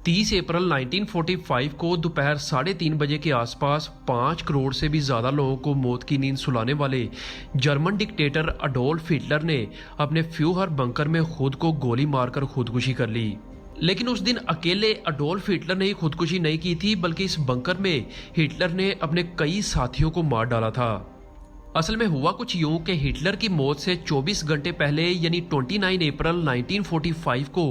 30 अप्रैल 1945 को दोपहर 3:30 बजे के आसपास 5 करोड़ से भी ज़्यादा लोगों को मौत की नींद सुलाने वाले जर्मन डिक्टेटर अडोल्फ हिटलर ने अपने फ्यूहर बंकर में खुद को गोली मारकर खुदकुशी कर ली। लेकिन उस दिन अकेले अडोल्फ हिटलर ने ही खुदकुशी नहीं की थी, बल्कि इस बंकर में हिटलर ने अपने कई साथियों को मार डाला था। असल में हुआ कुछ यूं कि हिटलर की मौत से 24 घंटे पहले यानी 29 अप्रैल 1945 को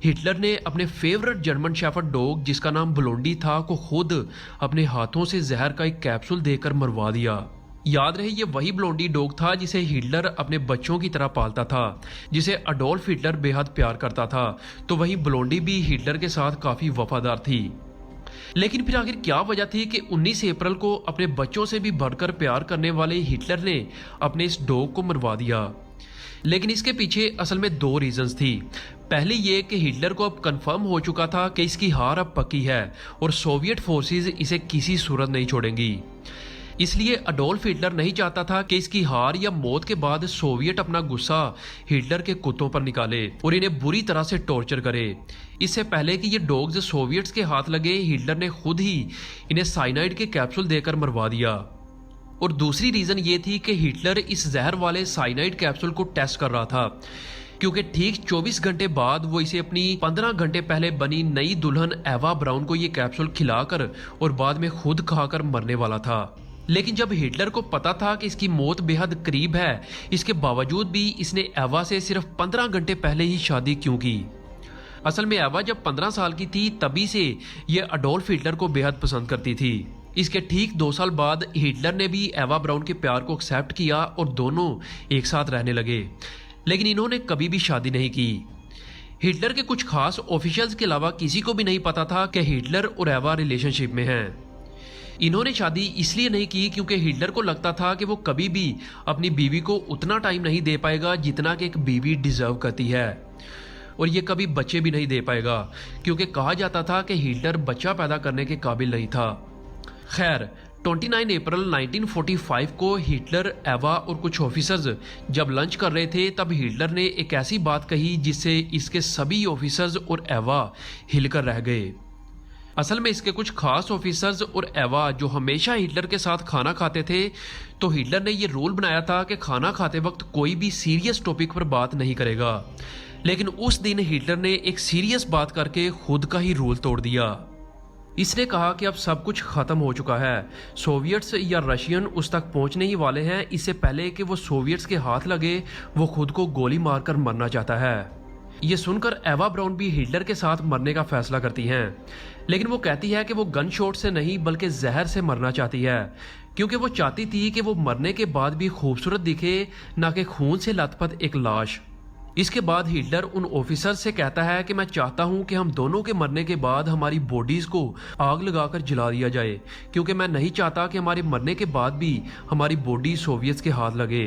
हिटलर ने अपने फेवरेट जर्मन शेफर्ड डॉग जिसका नाम ब्लोंडी था को खुद अपने हाथों से जहर का एक कैप्सूल देकर मरवा दिया। याद रहे ये वही ब्लोंडी डॉग था जिसे हिटलर अपने बच्चों की तरह पालता था, जिसे अडोल्फ हिटलर बेहद प्यार करता था। तो वहीं ब्लोंडी भी हिटलर के साथ काफी वफादार थी। लेकिन फिर आखिर क्या वजह थी कि 19 अप्रैल को अपने बच्चों से भी बढ़कर प्यार करने वाले हिटलर ने अपने इस डॉग को मरवा दिया? लेकिन इसके पीछे असल में 2 रीजंस थी। पहले ये कि हिटलर को अब कंफर्म हो चुका था कि इसकी हार अब पक्की है और सोवियत फोर्सेस इसे किसी सूरत नहीं छोड़ेंगी। इसलिए अडोल्फ हिटलर नहीं चाहता था कि इसकी हार या मौत के बाद सोवियत अपना गुस्सा हिटलर के कुत्तों पर निकाले और इन्हें बुरी तरह से टॉर्चर करे। इससे पहले कि ये डॉग्स सोवियट्स के हाथ लगे, हिटलर ने खुद ही इन्हें साइनाइड के कैप्सूल देकर मरवा दिया। और दूसरी रीजन ये थी कि हिटलर इस जहर वाले साइनाइड कैप्सूल को टेस्ट कर रहा था, क्योंकि ठीक 24 घंटे बाद वो इसे अपनी 15 घंटे पहले बनी नई दुल्हन एवा ब्राउन को ये कैप्सूल खिलाकर और बाद में खुद खाकर मरने वाला था। लेकिन जब हिटलर को पता था कि इसकी मौत बेहद करीब है, इसके बावजूद भी इसने एवा से सिर्फ 15 घंटे पहले ही शादी क्यों की? असल में एवा जब 15 साल की थी तभी से ये अडोल्फ हिटलर को बेहद पसंद करती थी। इसके ठीक 2 साल बाद हिटलर ने भी एवा ब्राउन के प्यार को एक्सेप्ट किया और दोनों एक साथ रहने लगे। लेकिन इन्होंने कभी भी शादी नहीं की। हिटलर के कुछ खास ऑफिशियल्स के अलावा किसी को भी नहीं पता था कि हिटलर और एवा रिलेशनशिप में हैं। इन्होंने शादी इसलिए नहीं की क्योंकि हिटलर को लगता था कि वो कभी भी अपनी बीवी को उतना टाइम नहीं दे पाएगा जितना कि एक बीवी डिजर्व करती है, और ये कभी बच्चे भी नहीं दे पाएगा क्योंकि कहा जाता था कि हिटलर बच्चा पैदा करने के काबिल नहीं था। खैर 29 अप्रैल 1945 को हिटलर, एवा और कुछ ऑफिसर्स जब लंच कर रहे थे तब हिटलर ने एक ऐसी बात कही जिससे इसके सभी ऑफिसर्स और एवा हिलकर रह गए। असल में इसके कुछ खास ऑफिसर्स और एवा जो हमेशा हिटलर के साथ खाना खाते थे, तो हिटलर ने ये रूल बनाया था कि खाना खाते वक्त कोई भी सीरियस टॉपिक पर बात नहीं करेगा। लेकिन उस दिन हिटलर ने एक सीरियस बात करके खुद का ही रूल तोड़ दिया। इसने कहा कि अब सब कुछ खत्म हो चुका है, सोवियट्स या रशियन उस तक पहुंचने ही वाले हैं। इससे पहले कि वो सोवियट्स के हाथ लगे वो खुद को गोली मारकर मरना चाहता है। ये सुनकर एवा ब्राउन भी हिटलर के साथ मरने का फैसला करती हैं, लेकिन वो कहती है कि वो गन शॉट से नहीं बल्कि जहर से मरना चाहती है, क्योंकि वो चाहती थी कि वो मरने के बाद भी खूबसूरत दिखे, ना कि खून से लथपथ एक लाश। इसके बाद हिटलर उन ऑफिसर से कहता है कि मैं चाहता हूं कि हम दोनों के मरने के बाद हमारी बॉडीज को आग लगाकर जला दिया जाए, क्योंकि मैं नहीं चाहता कि हमारे मरने के बाद भी हमारी बॉडी सोवियट्स के हाथ लगे।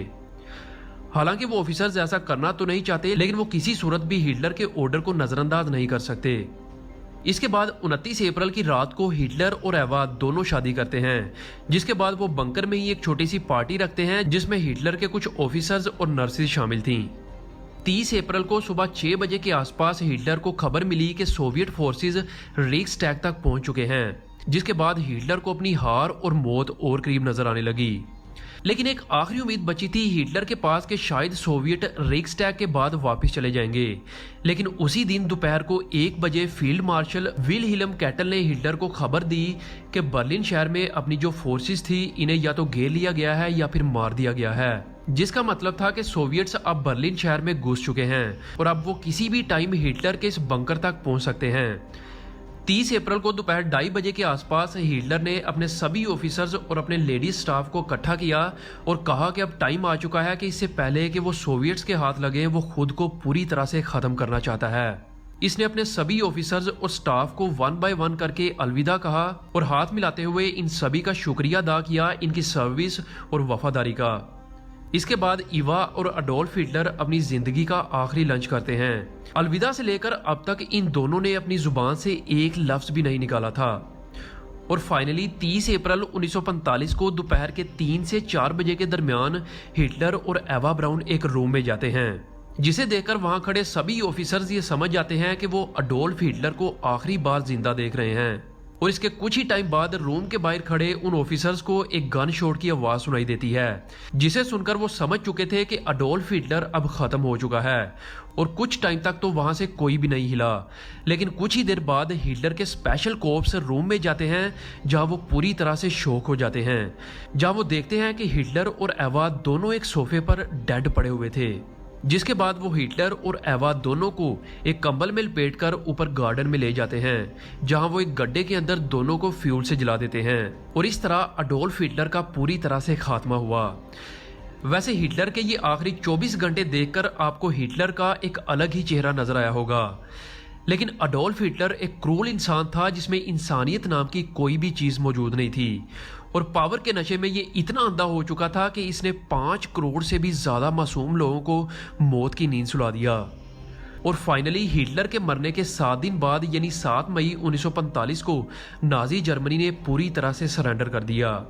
हालांकि वो ऑफिसर्स ऐसा करना तो नहीं चाहते, लेकिन वो किसी सूरत भी हिटलर के ऑर्डर को नजरअंदाज नहीं कर सकते। इसके बाद 29 अप्रैल की रात को हिटलर और एवा दोनों शादी करते हैं, जिसके बाद वो बंकर में ही एक छोटी सी पार्टी रखते हैं जिसमें हिटलर के कुछ ऑफिसर्स और नर्सेज शामिल थीं। 30 अप्रैल को सुबह 6 बजे के आसपास हिटलर को खबर मिली कि सोवियत फोर्सेज रीक्सटैग तक पहुंच चुके हैं, जिसके बाद हिटलर को अपनी हार और मौत और करीब नजर आने लगी। लेकिन एक आखिरी उम्मीद बची थी हिटलर के पास कि शायद सोवियत रीक्सटैग के बाद वापस चले जाएंगे। लेकिन उसी दिन दोपहर को 1 बजे फील्ड मार्शल विल्हेल्म कैटल ने हिटलर को खबर दी कि बर्लिन शहर में अपनी जो फोर्सेस थी इन्हें या तो घेर लिया गया है या फिर मार दिया गया है, जिसका मतलब था कि सोवियट्स अब बर्लिन शहर में घुस चुके हैं और अब वो किसी भी टाइम हिटलर के इस बंकर तक पहुंच सकते हैं। 30 अप्रैल को दोपहर 2:30 बजे के आसपास हिटलर ने अपने सभी ऑफिसर्स और अपने लेडीज स्टाफ को इकट्ठा किया और कहा कि अब टाइम आ चुका है कि इससे पहले कि वो सोवियट्स के हाथ लगे वो खुद को पूरी तरह से खत्म करना चाहता है। इसने अपने सभी ऑफिसर्स और स्टाफ को 1 बाय 1 करके अलविदा कहा और हाथ मिलाते हुए इन सभी का शुक्रिया अदा किया इनकी सर्विस और वफादारी का। इसके बाद इवा और अडोल्फ हिटलर अपनी जिंदगी का आखिरी लंच करते हैं। अलविदा से लेकर अब तक इन दोनों ने अपनी जुबान से एक लफ्ज भी नहीं निकाला था। और फाइनली 30 अप्रैल 1945 को दोपहर के 3 से 4 बजे के दरमियान हिटलर और एवा ब्राउन एक रूम में जाते हैं। जिसे देखकर वहां खड़े सभी ऑफिसर्स ये समझ जाते हैं कि वो अडोल्फ हिटलर को आखिरी बार जिंदा देख रहे हैं। और इसके कुछ ही टाइम बाद रूम के बाहर खड़े उन ऑफिसर्स को एक गन शॉट की आवाज सुनाई देती है, जिसे सुनकर वो समझ चुके थे कि अडोल्फ हिटलर अब खत्म हो चुका है। और कुछ टाइम तक तो वहां से कोई भी नहीं हिला, लेकिन कुछ ही देर बाद हिटलर के स्पेशल कोप्स रूम में जाते हैं, जहां वो पूरी तरह से शॉक हो जाते हैं, जहां वो देखते हैं कि हिटलर और एवा दोनों एक सोफे पर डेड पड़े हुए थे। जिसके बाद वो हिटलर और एवा दोनों को एक कंबल में लपेटकर ऊपर गार्डन में ले जाते हैं, जहां वो एक गड्ढे के अंदर दोनों को फ्यूल से जला देते हैं। और इस तरह अडोल्फ हिटलर का पूरी तरह से खात्मा हुआ। वैसे हिटलर के ये आखिरी 24 घंटे देखकर आपको हिटलर का एक अलग ही चेहरा नजर आया होगा, लेकिन अडोल्फ हिटलर एक क्रूर इंसान था जिसमें इंसानियत नाम की कोई भी चीज मौजूद नहीं थी। और पावर के नशे में ये इतना अंधा हो चुका था कि इसने 5 करोड़ से भी ज्यादा मासूम लोगों को मौत की नींद सुला दिया। और फाइनली हिटलर के मरने के 7 दिन बाद यानी 7 मई 1945 को नाजी जर्मनी ने पूरी तरह से सरेंडर कर दिया,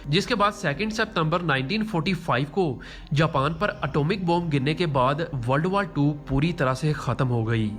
जिसके बाद 2 सितंबर 1945 को जापान पर एटॉमिक बॉम्ब गिरने के बाद वर्ल्ड वॉर 2 पूरी तरह से खत्म हो गई।